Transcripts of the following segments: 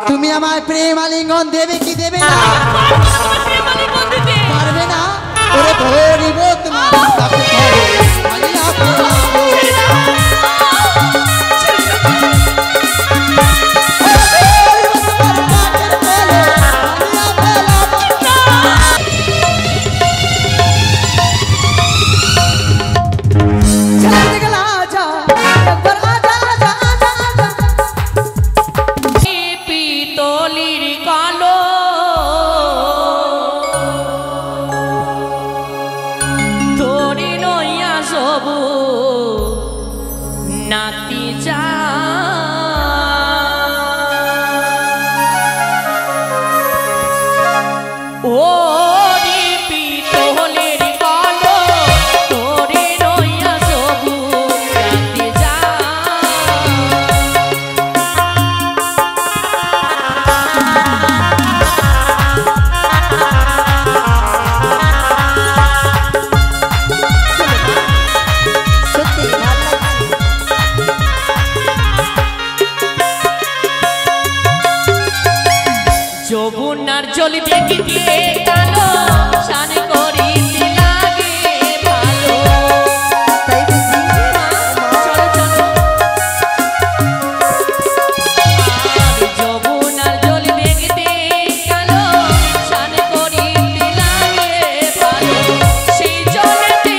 তুমি আমায় প্রেম আলিঙ্গন দেবে কি দেবে না? পারবে না? ওরে ধরিব তোমার যমুনার জল দেখিতে কালো শান করিতে লাগে ভালো তাই বুঝি চলো চলো আর যমুনার জল দেখিতে কালো শান করিতে লাগে ভালো সেই জলেতে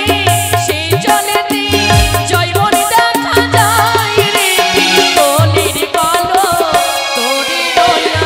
জয়বন দেখা যায় রে পিতলের কালো তোরে দয়া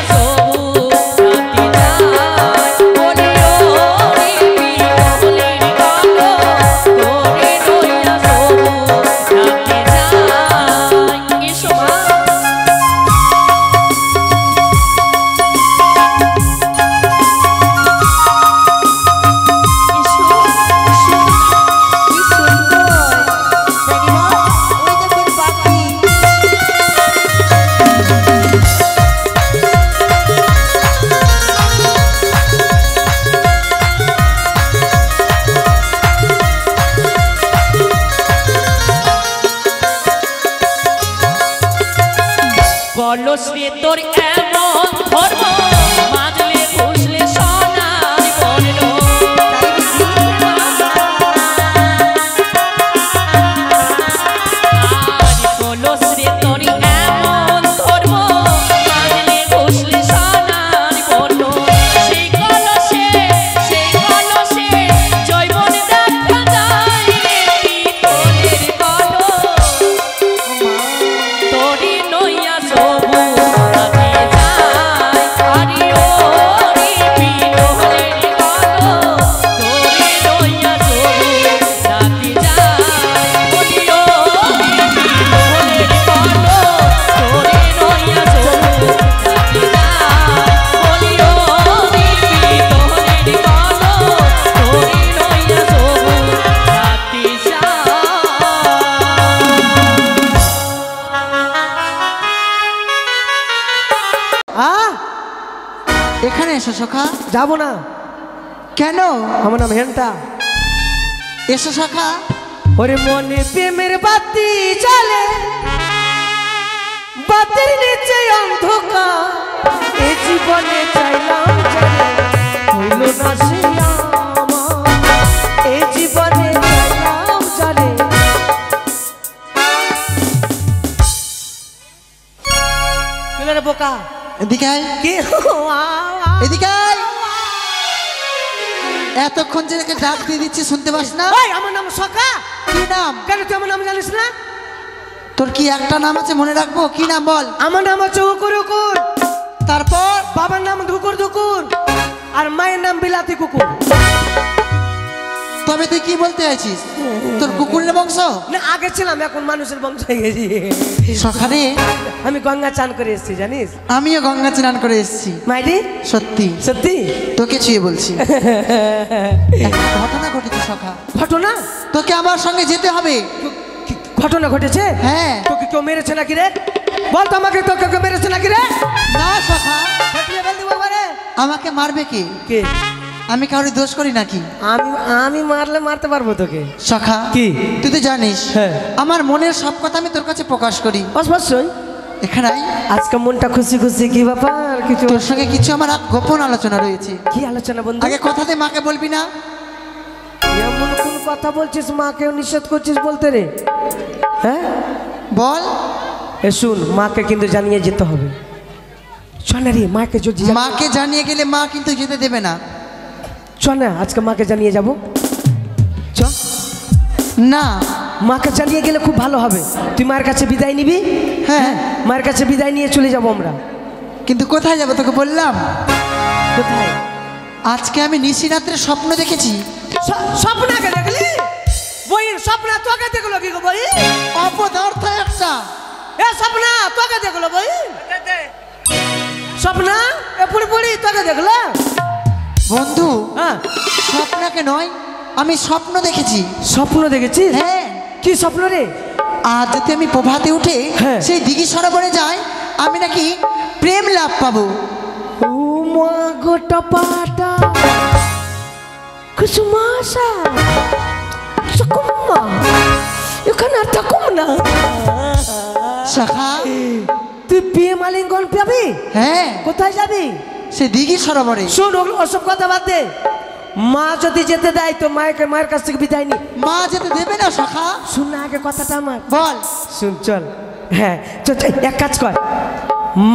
কলসে তোর এমন ধর্ম মাজলে খুশলে সোনার বর্ণ আর কলসে তোর এমন ধর্ম মাজলে খুশলে সোনার বর্ণ সেই কলসে জয়বন দেখা যায় রে পিতলের কালো তোরি নইয়া এখানে এসো সখা। যাবো না। কেন? আমার নাম হেন্টা। এসো সখা। ওরে মনে প্রেমের বাতি জ্বলে, বাতির নিচে অন্ধকার, এ জীবনে চাইলাম জানে হইল না সে আমার, এ জীবনে চাইলাম জানে। কিলারে বোকা এদিকে আয়। কি এদিকে আয়। এতক্ষণ যে ডাক দিয়ে দিচ্ছি শুনতে পাস না? আমার নাম সখা। কি নাম? কেন তুই আমার নাম জানিস না? তোর কি একটা নাম আছে মনে রাখবো? কি নাম বল? আমার নাম হচ্ছে উকুর উকুর। তারপর? বাবার নাম ধুকুর ধুকুর। আর মায়ের নাম বিলাতি কুকুর। তবে তুই কি বলতে চাইছিস? তোর কুকুরের বংশ? না আগে ছিলাম, এখন মানুষের বংশ হয়ে গেছি। সখারে আমি গঙ্গা চান করে এসেছি জানিস। আমিও গঙ্গা স্নান করে এসেছি। মাইরি সত্যি সত্যি তোকে ছুঁয়ে বলছি, একটা ঘটনা ঘটেছে সখা। ঘটনা? তোকে আমার সঙ্গে যেতে হবে। কি ঘটনা ঘটেছে? হ্যাঁ। তোকে কেউ মেরেছে নাকি রে? বল তো আমাকে, তোকে কেউ মেরেছে নাকি রে? না সখা, ফাটিয়ে বলতে বলবা রে। আমাকে মারবে কে? কে? আমি কাউরি দোষ করি নাকি? আমি মারলে মারতে পারবো তোকে। সখা কি? তুই তো জানিস হ্যাঁ। আমার মনের সব কথা আমি তোর কাছে প্রকাশ করি। অবশ্যই। এখানে আজকে মনটা খুশি খুশি, কি ব্যাপার? কিছু তোর সঙ্গে কিছু আমার গোপন আলোচনা রয়েছে। কি আলোচনা বন্ধু? আগে কথাতে মাকে বলবি না। এমন কোন কথা বলছিস মাকেও নিষেধ করছিস বলতে রে? হ্যাঁ বল। এ শুন, মাকে কিন্তু জানিয়ে যেতে হবে। চল না রে, মাকে যদি মাকে জানিয়ে গেলে মা কিন্তু যেতে দেবে না। চল না আজকে মাকে জানিয়ে যাব। চল না, মাকে জানিয়ে গেলে খুব ভালো হবে। তুই মায়ের কাছে বিদায় নিবি। হ্যাঁ। মায়ের কাছে বিদায় নিয়ে চলে যাব আমরা। কিন্তু কোথায় যাবো তোকে বললাম? কোথায়? আজকে আমি নিশিরাত্রে স্বপ্ন দেখেছি। স্বপ্নকে দেখলি? বইয়ের স্বপ্ন তোকে দেখলো কি গো বই? অপদার্থ একটা। এ স্বপ্ন তোকে দেখলো বই? স্বপ্ন এ পুরি পুরি তোকে দেখলো? বন্ধু হ্যাঁ। স্বপ্নকে নয়, আমি স্বপ্ন দেখেছি। স্বপ্ন দেখেছিস? হ্যাঁ। কি স্বপ্ন রে? আর যদি আমি প্রভাতে উঠে হ্যাঁ। সেই দিঘি সরোবরে যাই, আমি নাকি প্রেম লাভ পাবো। ও মা গোটা পাটা কুসুমাশা সুকুমা এখানে আর থাকুম না। সখা তুই বিয়ে মালিঙ্গন পাবি? হ্যাঁ, কোথায় যাবি? সে দিঘি সরোবরে। শোন, ওগুলো ওসব কথা বাদ দে। মা যদি যেতে দেয় তো মায়ের কাছ থেকে বিদায় নি। মা যেতে দেবে না সখা। শুন না আগে কথাটা আমার। বল। শুন চল। হ্যাঁ চল চল, এক কাজ কর,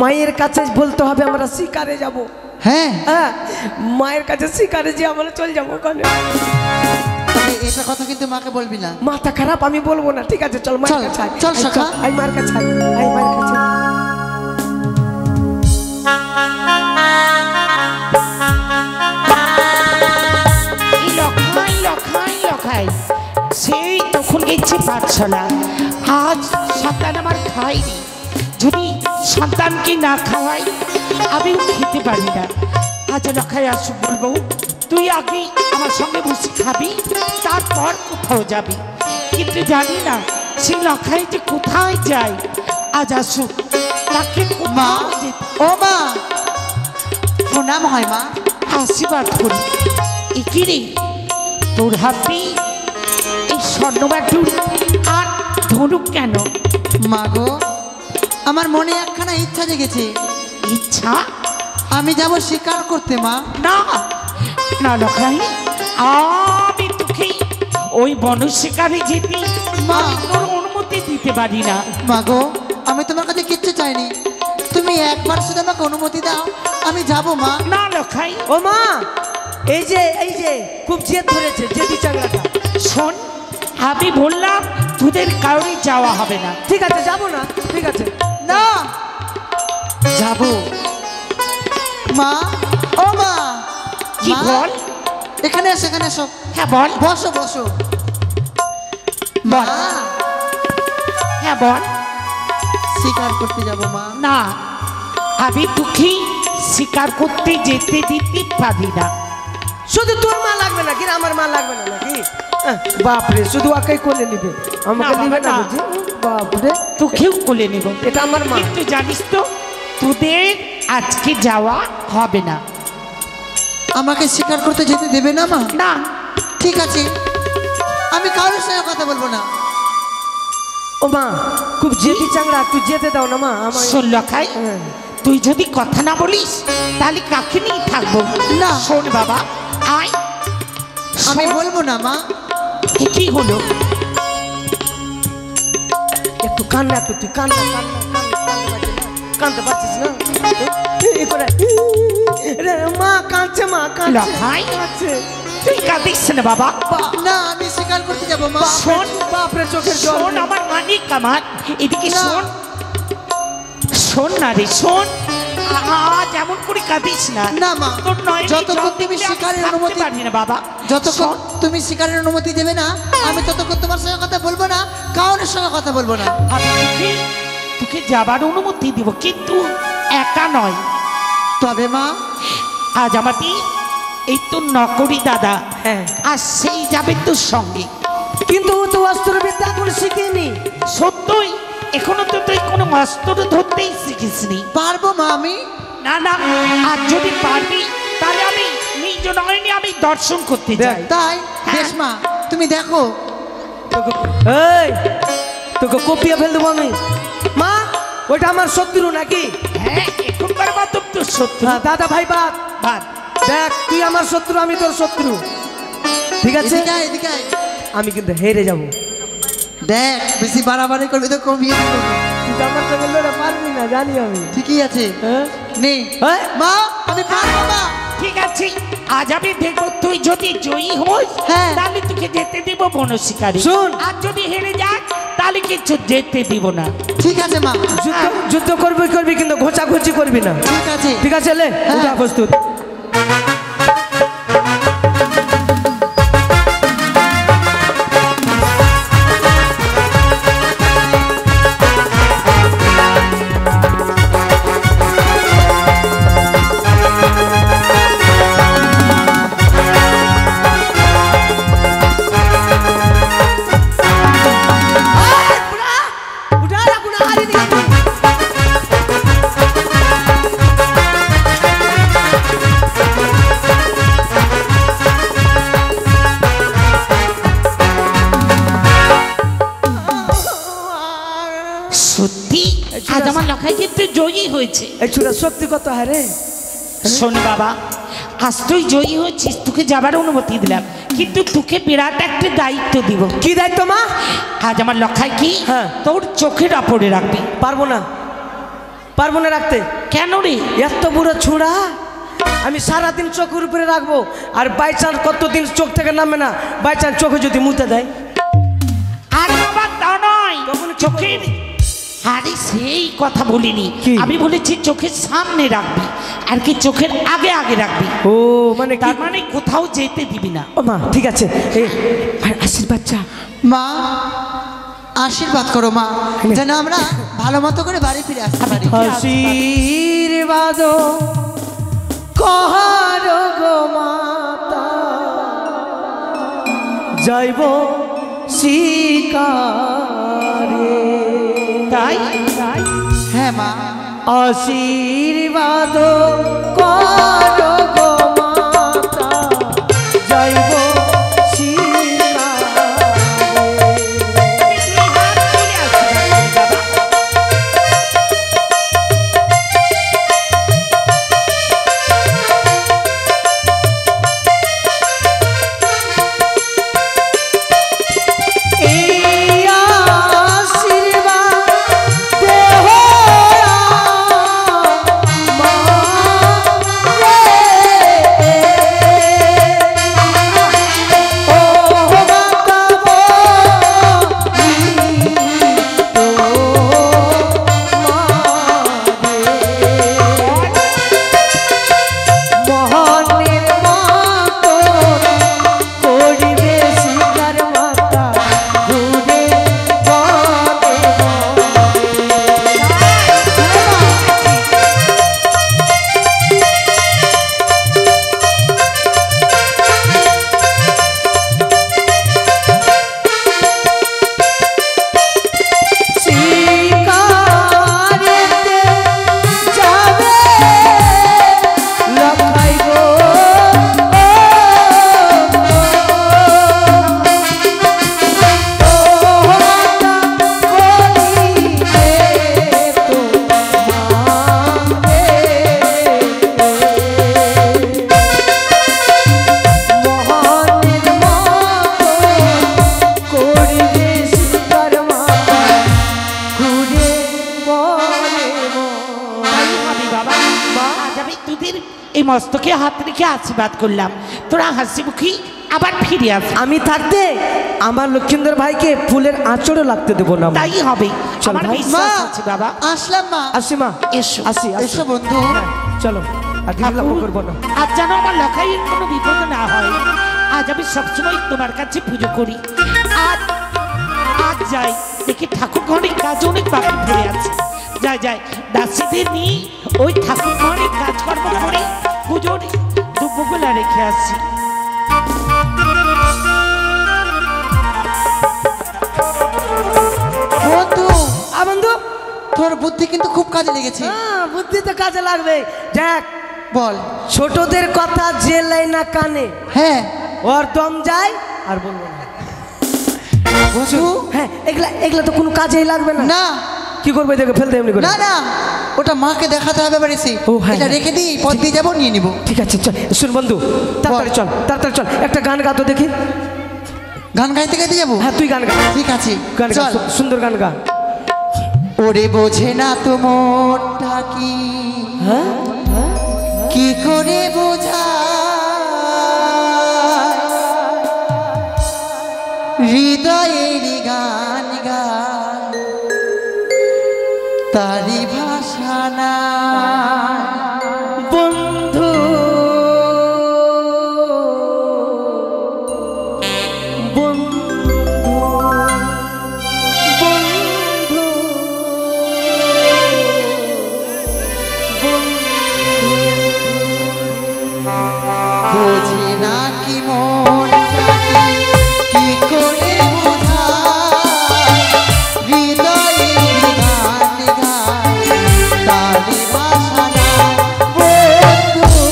মায়ের কাছে বলতে হবে আমরা শিকারে যাব। হ্যাঁ, হ্যাঁ মায়ের কাছে শিকারে যে আমরা চল যাবো ওখানে। তবে এটা কথা কিন্তু মাকে বলবি না। মাথা খারাপ, আমি বলবো না। ঠিক আছে চল মায়ের চল, কাছে আয়। চল আয়, সখা। আয় মায়ের কাছে আয়, আয় মায়ের কাছে। লখাই সেই তখন গেছে পাঠশালা। আজ সন্তান আমার খাইনি। যদি সন্তানকে না খাওয়াই আমিও খেতে পারি না। আজ লখাই আসুক, বলবো তুই আগে আমার সঙ্গে বসে খাবি, তারপর কোথাও যাবি। কিন্তু জানি না সেই লখাই যে কোথায় যায়। আজ আসুক, তাকে মা, কোথাও যেতে ও মা, প্রণাম হয় মা। আশীর্বাদ করি। একি রে তোর হাতে এই স্বর্ণবাটুর আর ধনুক কেন? মা গো, আমার মনে একখানা ইচ্ছা জেগেছে। ইচ্ছা? আমি যাব শিকার করতে মা। না না লখাই, আমি তোকে ওই বন শিকারে যেতে মা। আমি তোর অনুমতি দিতে পারি না। মা গো, আমি তোমার কাছে কিচ্ছু চাইনি, তুমি একবার শুধু আমাকে অনুমতি দাও, আমি যাব মা। না লখাই, ও মা, এই যে খুব জেদ ধরেছে, জেদি চাংড়াটা। শোন, আমি বললাম তোদের কাউরি যাওয়া হবে না। ঠিক আছে যাবো না, ঠিক আছে। না, যাব মা। ও মা, কি মা, বল? এখানে এসো, এখানে এসো। হ্যাঁ বল। বসো বসো। মা, হ্যাঁ বল। শিকার করতে যাব মা। না, আমি তোকে শিকার করতে যেতে দিতে পারি না। শুধু তোর মা লাগবে নাকি? আমার মা লাগবে না নাকি? বাপরে, শুধু আকাই কোলে নিবে, আমাকে না, নিবে না বাবা, না। বুঝি? বাপরে, তোকেও কোলে নেব। এটা আমার মা। কিন্তু জানিস তো তোদের আজকে যাওয়া হবে না। আমাকে শিকার করতে যেতে দেবে না মা? না। ঠিক আছে, আমি কারোর সঙ্গে কথা বলবো না। ও মা, খুব জেদি চাংড়া, তুই যেতে দাও না মা আমার। শোন লখাই, হ্যাঁ। তুই যদি কথা না বলিস তাহলে কাকে নিয়ে থাকবো? না। শোন বাবা, আয়। আমি শোন, বলবো না মা। কি হলো? একটু কান্না, একটু তুই কান্না, কানতে পারছিস না? এই করে রে, মা কাঁদছে, মা কাঁদছে, লখাই, কাঁদছে। তুই কাঁদিস না বাবা। না, আমি শিকার করতে যাব মা। শোন, বাপরে, চোখের জল। শোন আমার মানিক আমার, এদিকে না। শোন। শোন না রে, শোন। যেমন করে কাঁদিস না। না মা, তোর নয় যতক্ষণ তুমি শিকারের অনুমতি পারবি না বাবা। যতক্ষণ তুমি শিকারের অনুমতি দেবে না, আমি ততক্ষণ তোমার সঙ্গে কথা বলবো না, কাউনের সঙ্গে কথা বলবো না। আমি তোকে যাবার অনুমতি দিব, কিন্তু একা নয়। তবে মা, আজ আমাদের এই তো নকরি দাদা, হ্যাঁ, আর সেই যাবে তোর সঙ্গে। কিন্তু ও তো অস্ত্রবিদ্যা এখন শিখিনি। সত্যই এখনো তো তুই কোনো অস্ত্র ধরতেই শিখিসনি। পারবো মা আমি। না না, আর যদি পারবি তাহলে আমি নিজ নয়নি আমি দর্শন করতে যাই। তাই বেশ মা, তুমি দেখো। এই তোকে কপিয়ে ফেল দেবো আমি। মা, ওটা আমার শত্রু নাকি? হ্যাঁ, এখনকার মাধ্যম তোর শত্রু। হ্যাঁ, দাদা ভাই বাদ বাদ। দেখ, তুই আমার শত্রু, আমি তোর শত্রু, ঠিক আছে? এদিকে আয়, এদিকে আয়। আমি কিন্তু হেরে যাব। দেখ, বেশি বাড়াবাড়ি করবি তো কমিয়ে দেবো। তুই তো আমার সঙ্গে লড়ে পারবি না, জানি আমি। ঠিকই আছে, হ্যাঁ? নে হ্যাঁ? মা, আমি পারবো মা। ঠিক আছে, আজ আমি দেখবো তুই যদি জয়ী হোস হ্যাঁ। তাহলে তোকে যেতে দিব বনশিকারী। শোন। আর যদি হেরে যাস তাহলে কিছু যেতে দিব না। ঠিক আছে মা, যুদ্ধ করবি কিন্তু ঘোচাঘুচি করবি না, ঠিক আছে। ঠিক আছে? লে, হ্যাঁ। ওটা প্রস্তুত। সত্যি আজ আমার লখাই কিন্তু জয়ী হয়েছে। এই চূড়া শক্তি কত হারে? শোন বাবা, আজ তুই জয়ী হয়েছিস, তোকে যাবার অনুমতি দিলাম, কিন্তু তোকে বিরাট একটা দায়িত্ব দিব। কি দায়িত্ব মা? আজ আমার লখাই কি হ্যাঁ। তোর চোখের আপড়ে রাখবি। পারবো না রাখতে। কেন রে? এত বড় ছুড়া আমি সারাদিন চোখের উপরে রাখবো, আর বাই চান্স কতদিন চোখ থেকে নামে না, বাই চান্স চোখে যদি মুতে দেয়? আর বাবা তা নয়, তখন কি চোখের, আরে সেই কথা বলিনি, কি? আমি বলেছি চোখের সামনে রাখবি, আর কি চোখের আগে আগে রাখবি। ও মানে কি? তার মানে কোথাও যেতে দিবি না। ও মা, ঠিক আছে, আশীর্বাদ চা। মা, আশীর্বাদ করো মা, যেন আমরা ভালো মতো করে বাড়ি ফিরে আসতে পারি। আশীর্বাদ কহার গো মাতা, যাইব শিকারে। তাই হ্যাঁ মা, আশীর্বাদ কর গো মাতা, যাইব শিকারে। এই আশীর্বাদ দেহ মা এই মস্তকে হাত রেখে আশীর্বাদ করলাম, তোরা হাসি মুখী আবার ফিরে আসবো। আমি থাকতে আমার লক্ষ্মীন্দর ভাইকে ফুলের আঁচড়ও লাগতে দেবো না। তাই হবে, চল আমার ভাই। বিশ্বাস মা আছে বাবা। আসলাম মা। আসি মা, এসো। আসি এসো বন্ধু। চলো আর দিদি লাভ করবো না। আজ যেন আমার লখাইয়ের কোনো বিপদ না হয়। আজ আমি সবসময় তোমার কাছে পুজো করি। আজ আজ যাই দেখি ঠাকুর ঘরের কাজ অনেক বাকি পড়ে আছে। যাই যাই দাসীদের নিয়ে ওই ঠাকুর ঘরের কাজকর্ম করে পুজোর দুপুগুলা রেখে আসি। বন্ধু বন্ধু তোর বুদ্ধি কিন্তু খুব কাজে লেগেছে। বুদ্ধি তো কাজে লাগবে। দেখ বল। ছোটদের কথা যে লাই না কানে, হ্যাঁ ওর দম যায় আর বলবো না। বন্ধু হ্যাঁ এগুলা এগুলা তো কোনো কাজেই লাগবে না। না কি করবে দেখে ফেলতে এমনি করে। না না ওটা মাকে দেখাতে হবে এবার এসে। ও, হ্যাঁ, এটা হ্যাঁ। রেখে দিই, পথ দিয়ে যাবো, নিয়ে নিবো। ঠিক আছে চল। শুন বন্ধু তাড়াতাড়ি চল, তাড়াতাড়ি চল। একটা গান গা তো দেখি। গান গাইতে গাইতে যাবো। হ্যাঁ তুই গান গা। ঠিক আছে গান গা, চল। সুন্দর গান গা। ওরে বোঝে না তো মনটা কি, হ্যাঁ কি করে বোঝা হৃদয়ের গান গায় তারি ভাষা না। বন্ধু বন্ধু বন্ধু বোঝে না কি মনটা কি করে বোঝায় হৃদয়ের গান গায় তারি ভাষা না। বন্ধু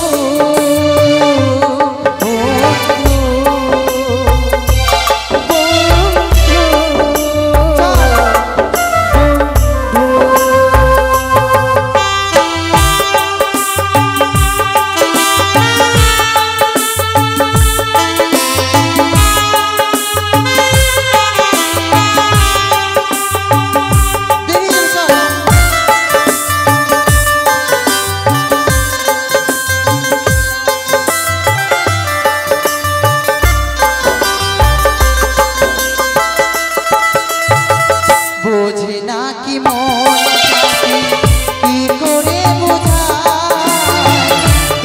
বোঝে না কি মনটা কি করে বোঝায়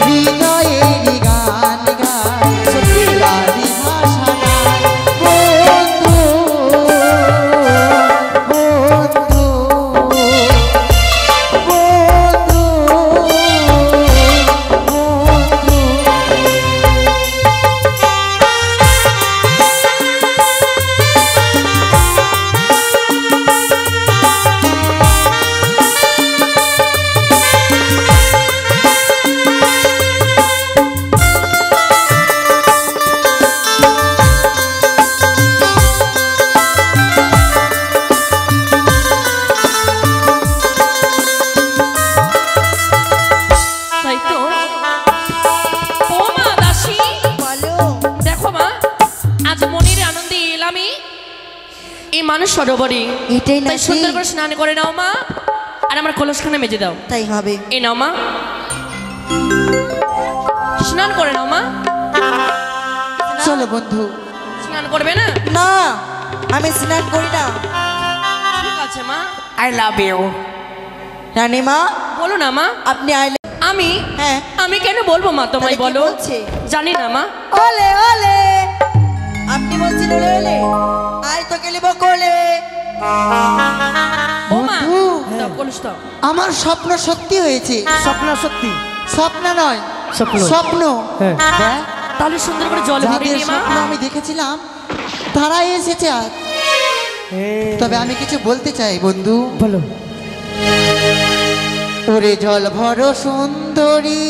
হৃদয়ের গান গায় তারি ভাষা নাই। বন্ধু বন্ধু বন্ধু বন্ধু তাই তো। ও মা দাসী, বলো। দেখো মা, আজ মনের আনন্দে এলামই এই মানুষ সরোবরে। এটাই তাই নাকি? সুন্দর করে স্নান করে নাও মা, আর আমার কলসখানে মেজে দাও। তাই হবে। এই নাও মা, স্নান করে নাও মা। চলো বন্ধু। স্নান করবে না? না আমি স্নান করি না। ঠিক আছে মা। I love you. রানীমা বলো না মা। আপনি আইলে। আমি হ্যাঁ আমি কেন বলবো মা, তোমায় তাহলে কি বলো। বলছে? জানি না মা। ওলে ওলে আপনি বলছেন ওলে ওলে আয় তো গেলে বকলে। ও মা, বন্ধু, দাও কলস দাও। আমার স্বপ্ন সত্যি হয়েছে। স্বপ্ন সত্যি? স্বপ্ন নয়, স্বপ্ন। স্বপ্ন। হ্যাঁ। দেখ, তাহলে সুন্দর করে জল ভরে যাদের নিয়ে মা। স্বপ্ন আমি দেখেছিলাম তারাই এসেছে আজ। তবে আমি কিছু বলতে চাই বন্ধু। বলো। ওরে জল ভরো সুন্দরী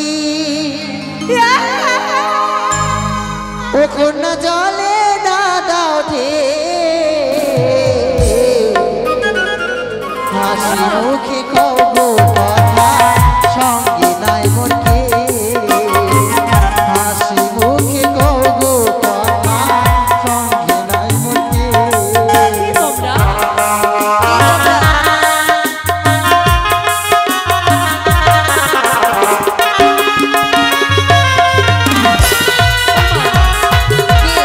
ও কন্যা জলে দাদা ওঠে হাসি মুখে কবো কথা সঙ্গে নাই মনকে হাসি মুখে কবো কথা সঙ্গে নাই মনকে। কি তোমরা? কে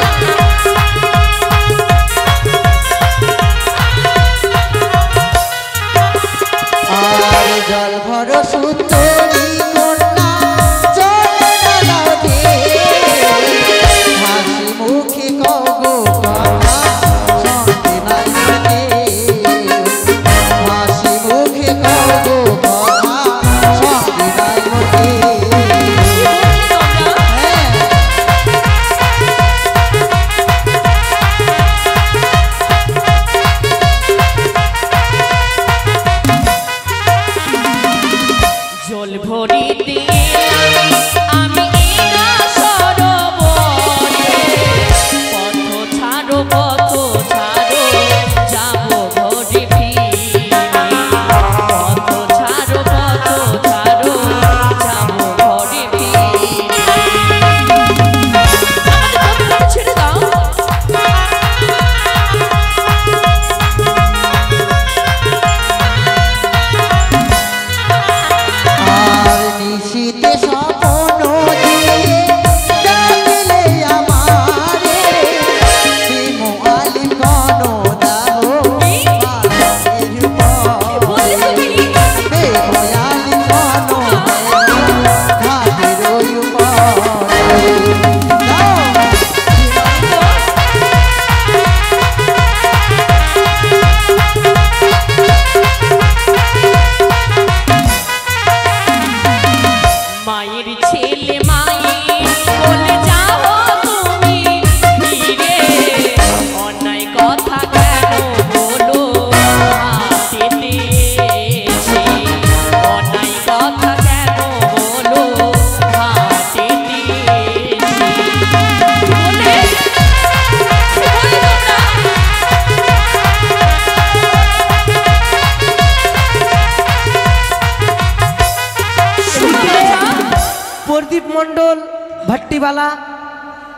ভাট্টিওয়ালা,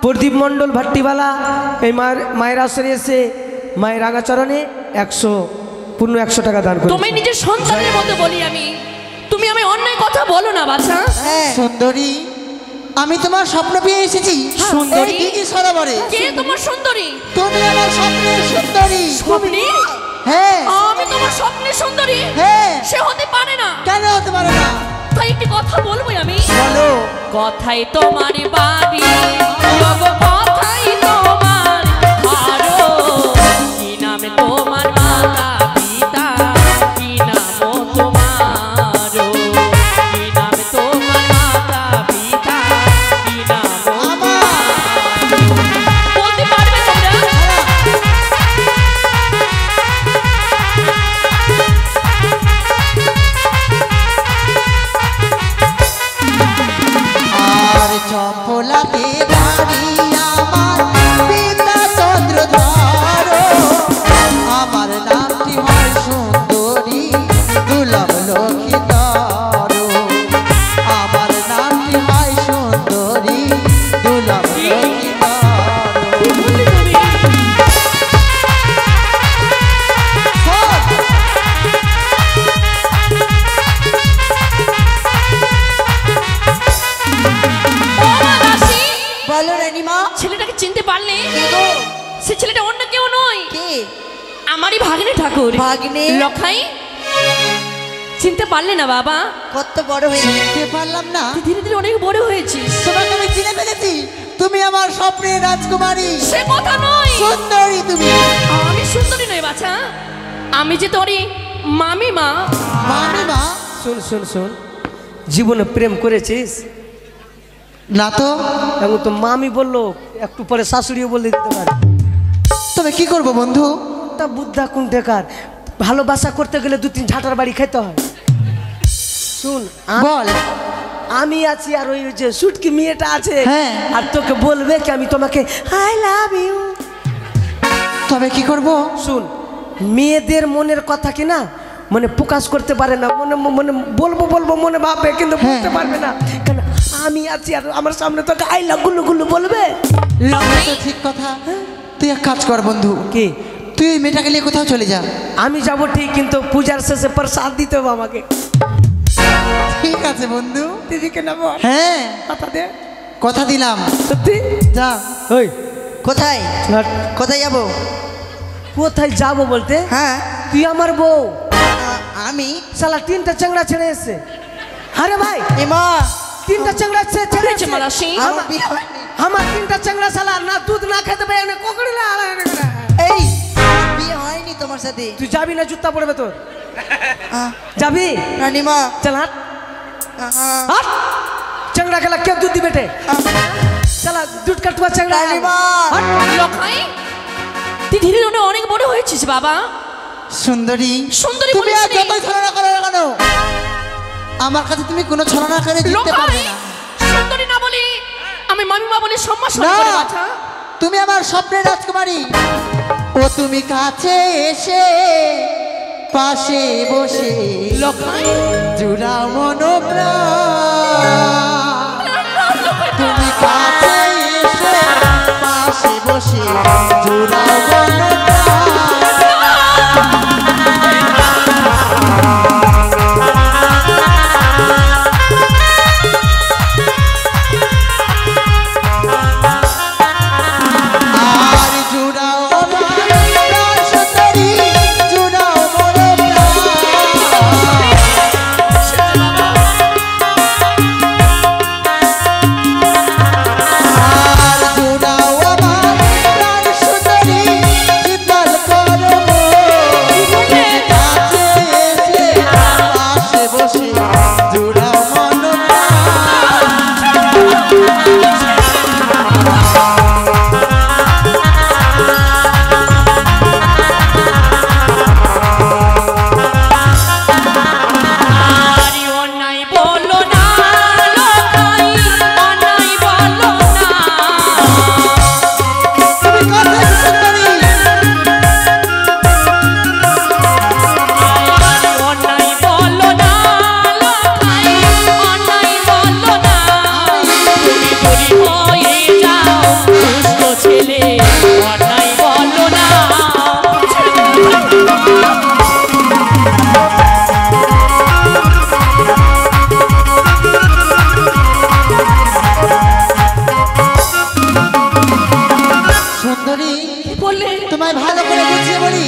প্রদীপ মণ্ডল ভাট্টিওয়ালা এই মায়ের আসরে এসে মায়ের রাঙাচরণে 100 টাকা দান করে। তুমি নিজের সন্তানের মতো বলি আমি, তুমি আমি অন্যায় কথা বলো না বাছা। সুন্দরী, আমি তোমার স্বপ্ন পেয়ে এসেছি। সুন্দরী? এই দিঘি সরোবরে। কে তোমার সুন্দরী? তুমি আমার স্বপ্নের সুন্দরী। স্বপ্নী? হ্যাঁ আমি তোমার স্বপ্নের সুন্দরী? হ্যাঁ। সে হতে পারে না। কেন হতে পারে না? তাই একটি কথা বলবো আমি। বলো। কথাই তোমার বাড়ি, ওগো কথাই তোমার আরো, কি নামে তোমার মাতা পিতা, কি নাম তোমার, কি নামে তোমার মাতা পিতা, কি নাম তোমার। বলতে পারবে তোমরা? আর চপলাতে বাড়ি আমার পিতা চন্দ্রধর, আমার নামটি হয় সুন্দরী দুর্লভ লক্ষিতর, আমার নামটি হয় সুন্দরী দুর্লভ লক্ষিতর। বলো রানীমা। ছেলেটাকে চিনতে পারলে? সে ছেলেটা অন্য কেউ নয়, কে? আমারই ভাগ্নে ঠাকুর। ভাগ্নে? লখাই, চিনতে পারলে না বাবা? কত বড় হয়ে চিনতে পারলাম না। তুই ধীরে ধীরে অনেক বড় হয়েছিস। তোমাকে আমি চিনে ফেলেছি। তুমি আমার স্বপ্নের রাজকুমারী। সে কথা নয়, সুন্দরী তুমি। আমি সুন্দরী নই বাছা, আমি যে তোরই মামি মা। মামিমা? শোন, জীবনে প্রেম করেছিস? না তো। এখন তো মামি বললো, একটু পরে শাশুড়িও বলে দিতে পারে। তবে কি করব বন্ধু? তা বুদ্ধা কুণ্ঠেকার, ভালোবাসা করতে গেলে 2-3 ঝাঁটার বাড়ি খেতে হয়। শুন, বল। আমি আছি আর ওই যে সুটকি মেয়েটা আছে, হ্যাঁ। আর তোকে বলবে কি আমি তোমাকে আই লাভ ইউ। তবে কি করব? শুন, মেয়েদের মনের কথা কি না মানে প্রকাশ করতে পারে না, মনে মনে বলবো মনে ভাববে কিন্তু বলতে পারবে না, কেন আমি আছি আর আমার সামনে তোকে আই লাভ গুলো বলবে। তো ঠিক কথা। তুই এক কাজ কর বন্ধু। কি? তুই ওই মেয়েটাকে নিয়ে কোথাও চলে যা। আমি যাব ঠিক, কিন্তু পূজার শেষে প্রসাদ দিতে হবে আমাকে। ঠিক আছে বন্ধু। দিদিকে না বল। হ্যাঁ, কথা দে। কথা দিলাম। সত্যি? যা। ওই কোথায়? কোথায় যাব? কোথায় যাবো বলতে? হ্যাঁ, তুই আমার বউ, আমি শালা 3টা চাংড়া ছেড়ে এসছে। আরে ভাই, এমা 3টা চাংড়া ছেড়ে হয়েছে মালাসি? আমার বিয়ে হয়নি। আমার 3টা চাংড়া শালা না দুধ না খেতে পারে না কোকড়ি না। এই বিয়ে হয়নি তোমার সাথে। তুই যাবি না? জুতা পড়বে তোর। আহ, যাবি? রানীমা। চল হাট আহ, হাট। চাংড়া খেলা কে দুধ দিবে? শালা দুধ কাটুয়া চাংড়া। রানীমা। হাট। লখাই, তুই ধীরে ধীরে অনেক বড় হয়েছিস বাবা। সুন্দরী। সুন্দরী তুমি আর বলিসনি? যতই ছলনা করো না কেন, আমার কাছে তুমি কোনো ছলনা করে জিততে পারবে লখাই, না। সুন্দরী না বলি আমি মামিমা বলে সম্মান না, করে বাছা। তুমি আমার স্বপ্নের রাজকুমারী। ও তুমি কাছে এসে পাশে বসে লখাই, জুড়াও মনোপ্রাণ। তুমি কাছে এসে পাশে বসে জুড়াও মনোপ্রাণ। আর জুড়াও মনোপ্রাণ সুন্দরী, জুড়াও মনোপ্রাণ। তোমায় ভালো করে বুঝিয়ে বলি,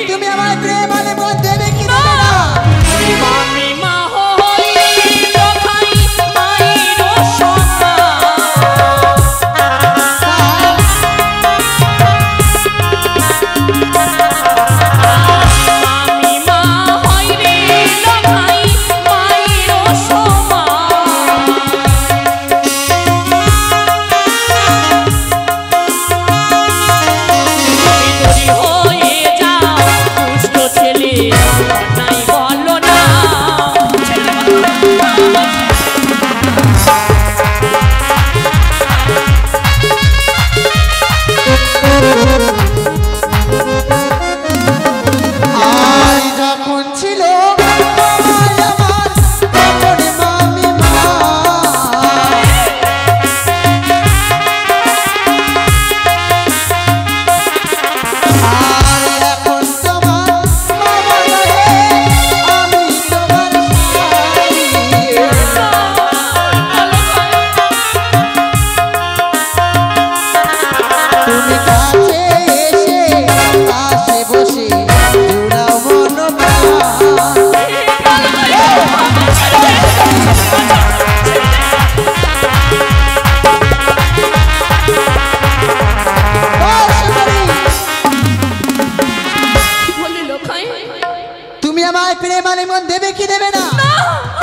তুমি আমার প্রেম আলে মন দেবে কি দেবে না? আমি মা হইল খাই মায়ের আমি মা হইল খাই মায়ের সমান বিদরি হয়ে যাও দুষ্ট ছেলে নাই বলো না আর যখন ছিল আমার আমার তখন মামি মা, আর এখন তোমার মামা নহে, আমি তোমার স্বামী। তুমি কাছে এসে পাশে বসে জুড়াও মন প্রাণ। কি বললি লোকাই তুমি আমায় প্রেম আলিঙ্গন দেবে কি দেবে না?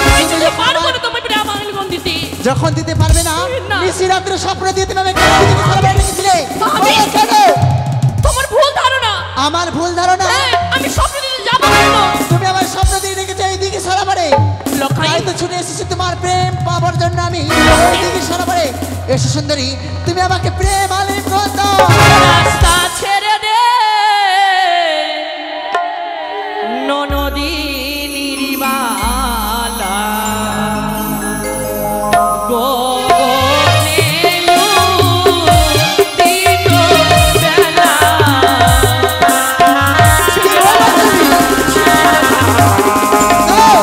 আমি যদি পারবো না তোমার প্রেম আলিঙ্গন দিতে যখন দিতে পারবে না, না। নিশি রাত্রে স্বপ্ন দিতে পারবে কেন? তুমি কি ভালো বাইরে গেছিলে? আমি- বলো কেন? তোমার ভুল ধারণা আমার ভুল ধারণা। হ্যাঁ, আমি স্বপ্ন দিতে যাবো কেন তুমি আমার স্বপ্ন দিয়ে রেখেছো এইদিকে সরাবারে। লোকাই তাই তো ছুটে এসেছি তোমার প্রেম পাবার জন্য আমি এইদিকে সরাবারে। এসো সুন্দরী, তুমি আমাকে প্রেম আলিঙ্গন দাও। রাস্তা ছেড়ে দে ননদী নিরিবালা গগনে উদিত বেলা। কি বলো তুমি? দাও।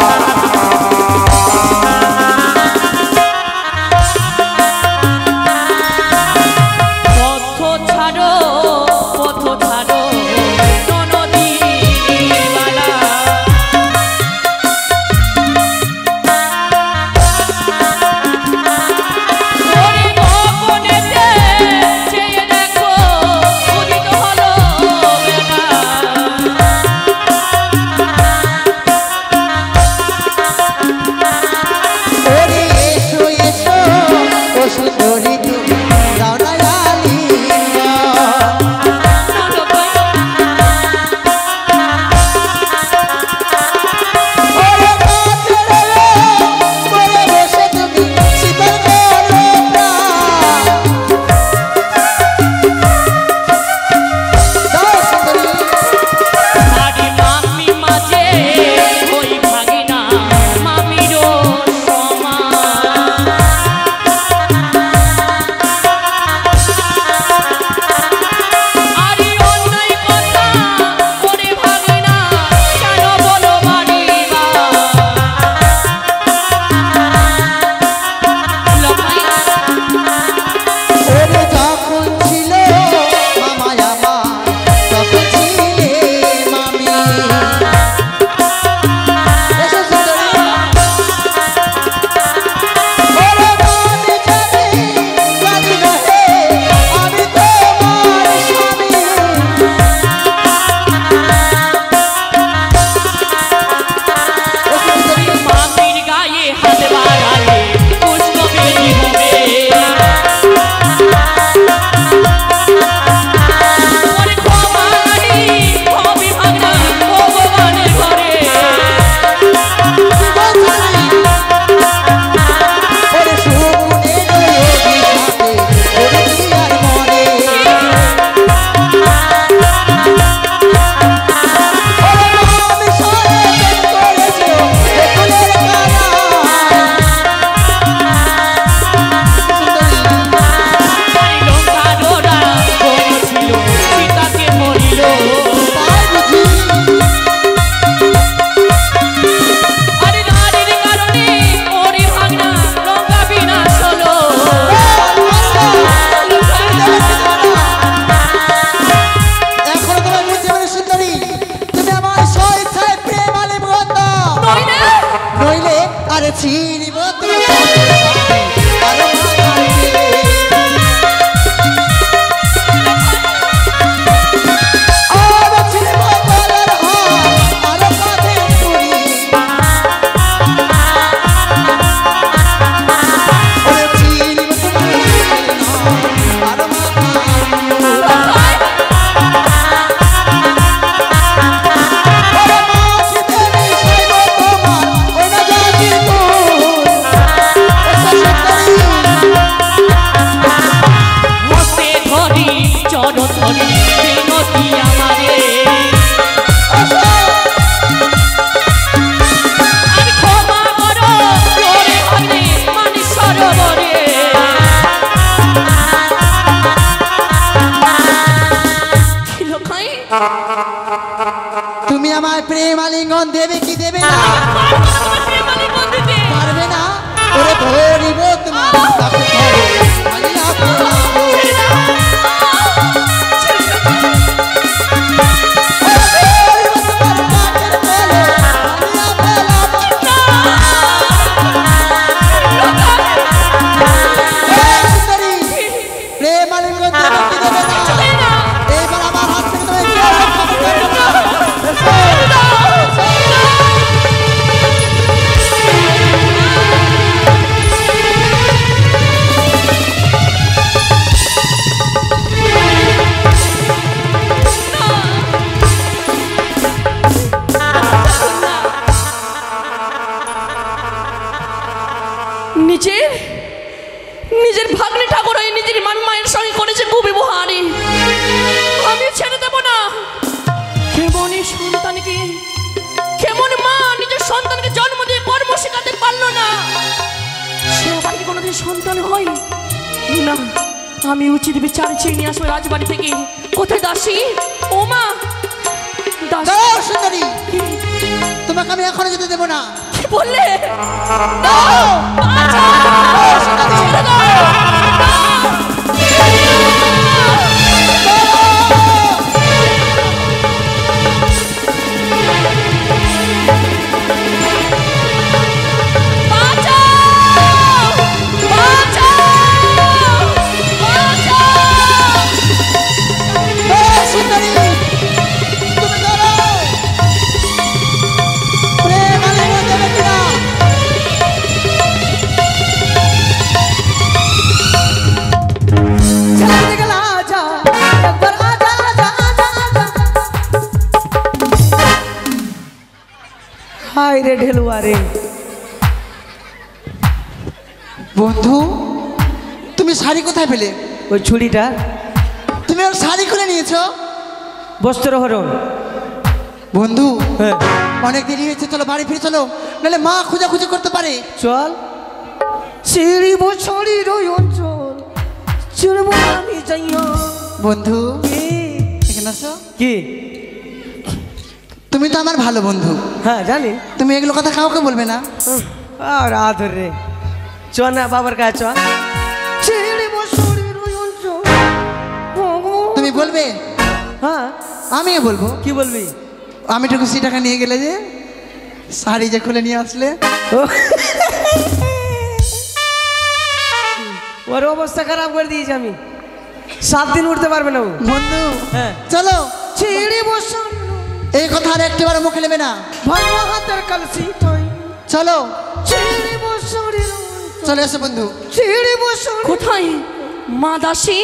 ধরি বিনতি আমারে আর ক্ষমা করো ওরে হরি মানি সরোবরে তুমি আমার প্রেম আলিঙ্গন দেবে কি দেবে না? পারবে না? ওরে ধরিব তোমার কাছে ধরো, আলিয়া ফেলাবো। প্রেম আলিঙ্গন দেবে কি দেবে না? এইবার আমার হাত থেকে তুমি কেউ রক্ষা করতে পারবে না। নিজের ভাগ্নে ঠাকুর হয়ে নিজের মায়ের সঙ্গে করেছে কুব্যবহারে আমি ছেড়ে দেব না। কেমন সন্তানকে কেমন মা নিজের সন্তানকে জন্ম দিয়ে কর্ম শেখাতে পারলো না, সে আবার কি কোনোদিন সন্তান হয় না? আমি উচিত বিচার চেয়ে নিয়ে আসবো রাজবাড়ি থেকে। কোথায় দাসী? ও মা দাসী সুন্দরী, তোমাকে আমি এখনো যেতে দেবো না। কি বললে? দাও ছেড়ে দাও। হাই রে ঢেলুয়া রে। বন্ধু, তুমি শাড়ি কোথায় পেলে? ওই ছুরিটা তুমি ওর শাড়ি খুলে নিয়েছো? বস্ত্রহরণ। বন্ধু, হ্যাঁ অনেক দেরি হয়েছে, চলো বাড়ি ফিরে চলো, নাহলে মা খোঁজাখুঁজি করতে পারে। চল। সিঁড়ি বছরির ওই অঞ্চল চিরব আমি যাইয়া। বন্ধু কি এখানে আসো। কি? তুমি তো আমার ভালো বন্ধু। হ্যাঁ জানি। তুমি এগুলো কথা কাউকে বলবে না। আর আদর রে, চ না বাবার কাছে চ। সিঁড়ি বছরির ওই অঞ্চল। তুমি বলবে? হ্যাঁ আমিও বলবো। কি বলবি? আমি টুকু টাকা নিয়ে গেলে যে শাড়ি যে খুলে নিয়ে আসলে। ওর অবস্থা খারাপ করে দিয়েছি আমি। 7 দিন উঠতে পারবে না ও। বন্ধু হ্যাঁ চলো। ছিড়ি বসন এই কথা আর একটিবার মুখে নেবে না। ভাঙা হাতের কলসি ঠাই। চলো ছিড়ি বসন চলে এসো বন্ধু। ছিড়ি বসন কোথায় মা দাসী?